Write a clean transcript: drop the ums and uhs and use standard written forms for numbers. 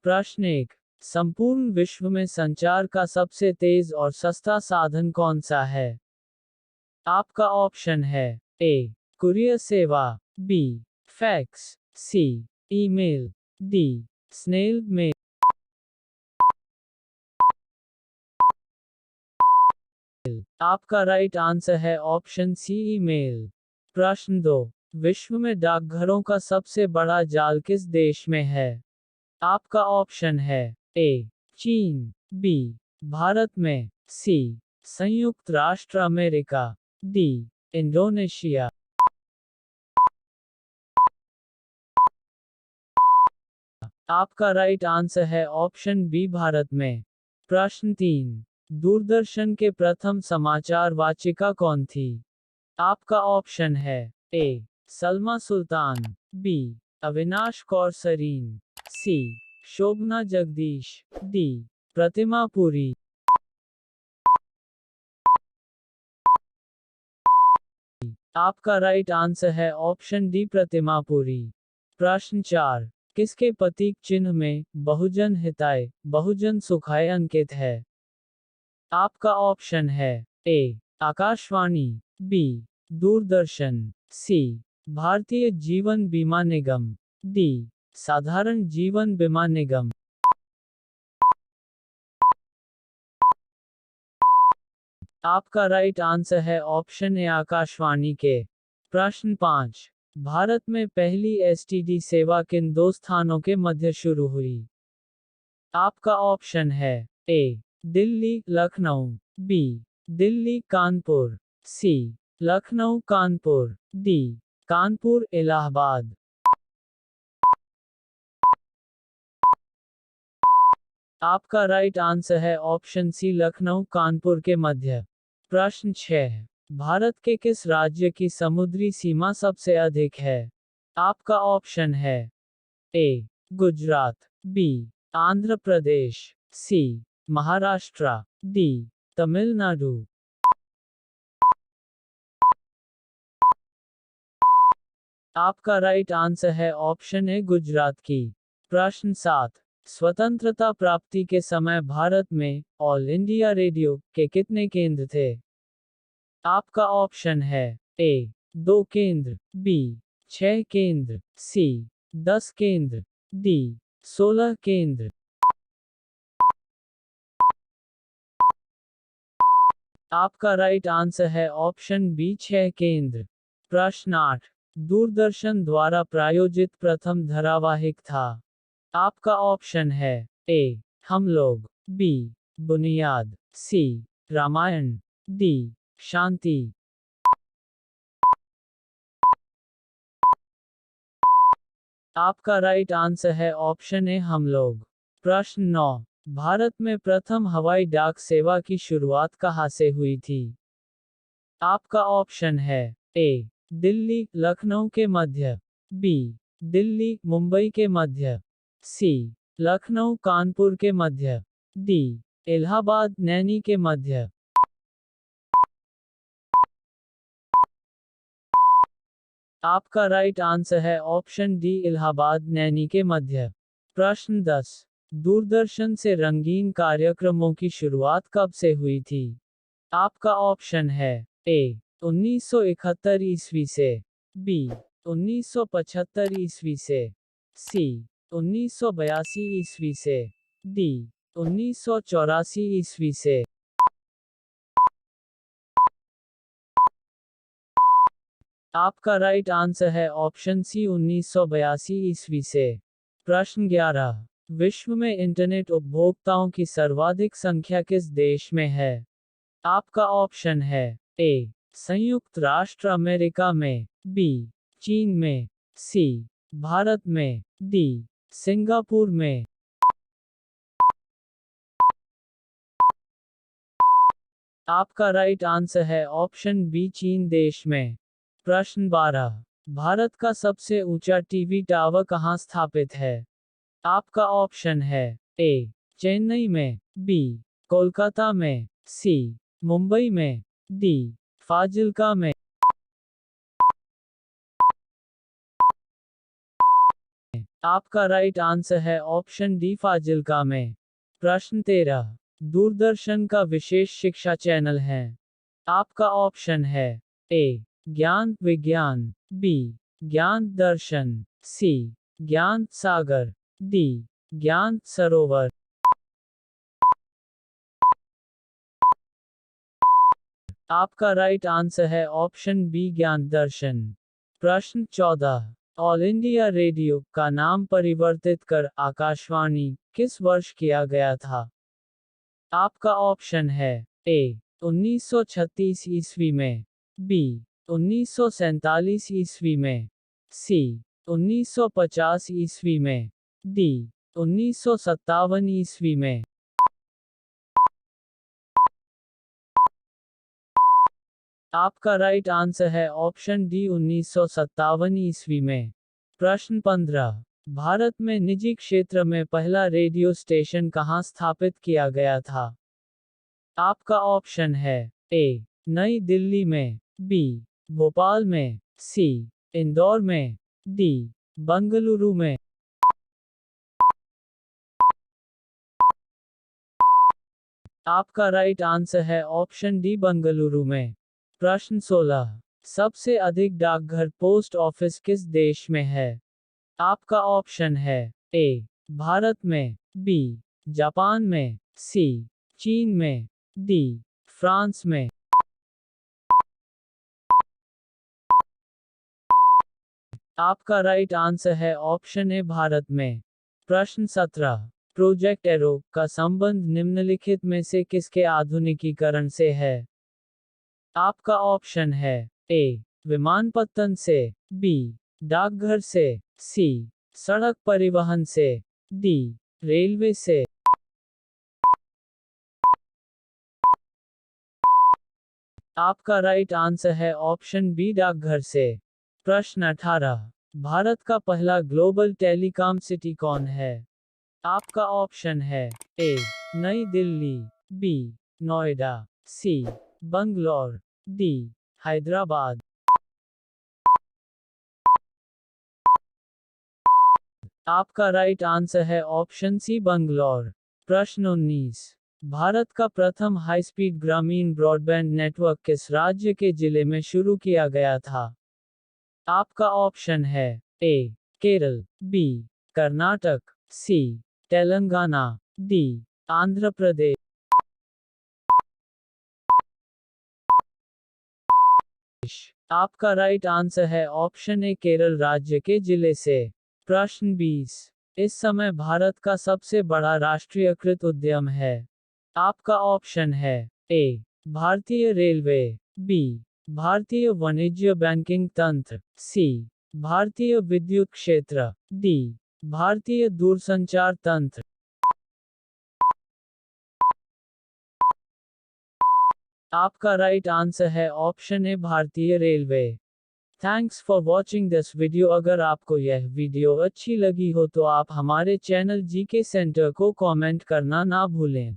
प्रश्न 1। संपूर्ण विश्व में संचार का सबसे तेज और सस्ता साधन कौन सा है? आपका ऑप्शन है ए कुरियर सेवा, बी फैक्स, सी ईमेल, डी स्नेल मेल। आपका राइट आंसर है ऑप्शन सी ईमेल। प्रश्न 2। विश्व में डाकघरों का सबसे बड़ा जाल किस देश में है? आपका ऑप्शन है ए चीन, बी भारत में, सी संयुक्त राष्ट्र अमेरिका, डी इंडोनेशिया। आपका राइट आंसर है ऑप्शन बी भारत में। प्रश्न 3। दूरदर्शन के प्रथम समाचार वाचिका कौन थी? आपका ऑप्शन है ए सलमा सुल्तान, बी अविनाश कौर सरीन, सी शोभना जगदीश, डी प्रतिमा पुरी। आपका राइट आंसर है ऑप्शन डी प्रतिमा पुरी। प्रश्न 4। किसके प्रतीक चिन्ह में बहुजन हिताय बहुजन सुखाय अंकित है? आपका ऑप्शन है ए आकाशवाणी, बी दूरदर्शन, सी भारतीय जीवन बीमा निगम, डी साधारण जीवन बीमा निगम। आपका राइट आंसर है ऑप्शन ए आकाशवाणी के। प्रश्न 5। भारत में पहली एसटीडी सेवा किन दो स्थानों के मध्य शुरू हुई? आपका ऑप्शन है ए दिल्ली लखनऊ, बी दिल्ली कानपुर, सी लखनऊ कानपुर, डी कानपुर इलाहाबाद। आपका राइट आंसर है ऑप्शन सी लखनऊ कानपुर के मध्य। प्रश्न 6। भारत के किस राज्य की समुद्री सीमा सबसे अधिक है? आपका ऑप्शन है ए गुजरात, बी आंध्र प्रदेश, सी महाराष्ट्र, डी तमिलनाडु। आपका राइट आंसर है ऑप्शन ए गुजरात की। प्रश्न 7। स्वतंत्रता प्राप्ति के समय भारत में ऑल इंडिया रेडियो के कितने केंद्र थे? आपका ऑप्शन है ए 2 केंद्र, बी 6 केंद्र, सी 10 केंद्र, डी 16 केंद्र। आपका राइट आंसर है ऑप्शन बी 6 केंद्र। प्रश्न 8। दूरदर्शन द्वारा प्रायोजित प्रथम धारावाहिक था? आपका ऑप्शन है ए हम लोग, बी बुनियाद, सी रामायण, डी शांति। आपका राइट आंसर है ऑप्शन ए हम लोग। प्रश्न 9। भारत में प्रथम हवाई डाक सेवा की शुरुआत कहाँ से हुई थी? आपका ऑप्शन है ए दिल्ली लखनऊ के मध्य, बी दिल्ली मुंबई के मध्य, सी लखनऊ कानपुर के मध्य, डी इलाहाबाद नैनी के मध्य। आपका राइट आंसर है ऑप्शन डी इलाहाबाद नैनी के मध्य। प्रश्न 10। दूरदर्शन से रंगीन कार्यक्रमों की शुरुआत कब से हुई थी? आपका ऑप्शन है ए 1971 ईस्वी से, बी 1975 ईस्वी से, सी 1982 ईस्वी से, डी 1984 ईस्वी से। आपका राइट आंसर है ऑप्शन सी 1982 ईस्वी से। प्रश्न 11। विश्व में इंटरनेट उपभोक्ताओं की सर्वाधिक संख्या किस देश में है? आपका ऑप्शन है ए संयुक्त राष्ट्र अमेरिका में, बी चीन में, सी भारत में, डी सिंगापुर में। आपका राइट आंसर है ऑप्शन बी चीन देश में। प्रश्न 12। भारत का सबसे ऊंचा टीवी टावर कहाँ स्थापित है? आपका ऑप्शन है ए चेन्नई में, बी कोलकाता में, सी मुंबई में, डी फाजिल्का में। आपका राइट आंसर है ऑप्शन डी फाजिल्का में। प्रश्न 13। दूरदर्शन का विशेष शिक्षा चैनल है। आपका ऑप्शन है ए ज्ञान विज्ञान, बी ज्ञान दर्शन, सी ज्ञान सागर, डी ज्ञान सरोवर। आपका राइट आंसर है ऑप्शन बी ज्ञान दर्शन। प्रश्न 14। ऑल इंडिया रेडियो का नाम परिवर्तित कर आकाशवाणी किस वर्ष किया गया था? आपका ऑप्शन है ए 1936 ईस्वी में, बी 1947 ईस्वी में, सी 1950 ईस्वी में, डी 1957 ईस्वी में। आपका राइट आंसर है ऑप्शन डी 1957 ईस्वी में। प्रश्न 15। भारत में निजी क्षेत्र में पहला रेडियो स्टेशन कहाँ स्थापित किया गया था? आपका ऑप्शन है ए नई दिल्ली में, बी भोपाल में, सी इंदौर में, डी बंगलुरु में। आपका राइट आंसर है ऑप्शन डी बंगलुरु में। प्रश्न 16। सबसे अधिक डाकघर पोस्ट ऑफिस किस देश में है? आपका ऑप्शन है ए भारत में, बी जापान में, सी चीन में, डी फ्रांस में। आपका राइट आंसर है ऑप्शन ए भारत में। प्रश्न 17। प्रोजेक्ट एरो का संबंध निम्नलिखित में से किसके आधुनिकीकरण से है? आपका ऑप्शन है ए विमानपत्तन से, बी डाकघर से, सी सड़क परिवहन से, डी रेलवे से। आपका राइट आंसर है ऑप्शन बी डाकघर से। प्रश्न 18। भारत का पहला ग्लोबल टेलीकॉम सिटी कौन है? आपका ऑप्शन है ए नई दिल्ली, बी नोएडा, सी बंगलौर, डी हैदराबाद। आपका राइट आंसर है ऑप्शन सी बंगलौर। प्रश्न 19। भारत का प्रथम हाई स्पीड ग्रामीण ब्रॉडबैंड नेटवर्क किस राज्य के जिले में शुरू किया गया था? आपका ऑप्शन है ए केरल, बी कर्नाटक, सी तेलंगाना, डी आंध्र प्रदेश। आपका राइट आंसर है ऑप्शन ए केरल राज्य के जिले से। प्रश्न 20। इस समय भारत का सबसे बड़ा राष्ट्रीयकृत उद्यम है। आपका ऑप्शन है ए भारतीय रेलवे, बी भारतीय वाणिज्य बैंकिंग तंत्र, सी भारतीय विद्युत क्षेत्र, डी भारतीय दूरसंचार तंत्र। आपका राइट आंसर है ऑप्शन ए भारतीय railway. Thanks for watching this video. अगर आपको यह वीडियो अच्छी लगी हो तो आप हमारे चैनल जीके सेंटर को कमेंट करना ना भूलें।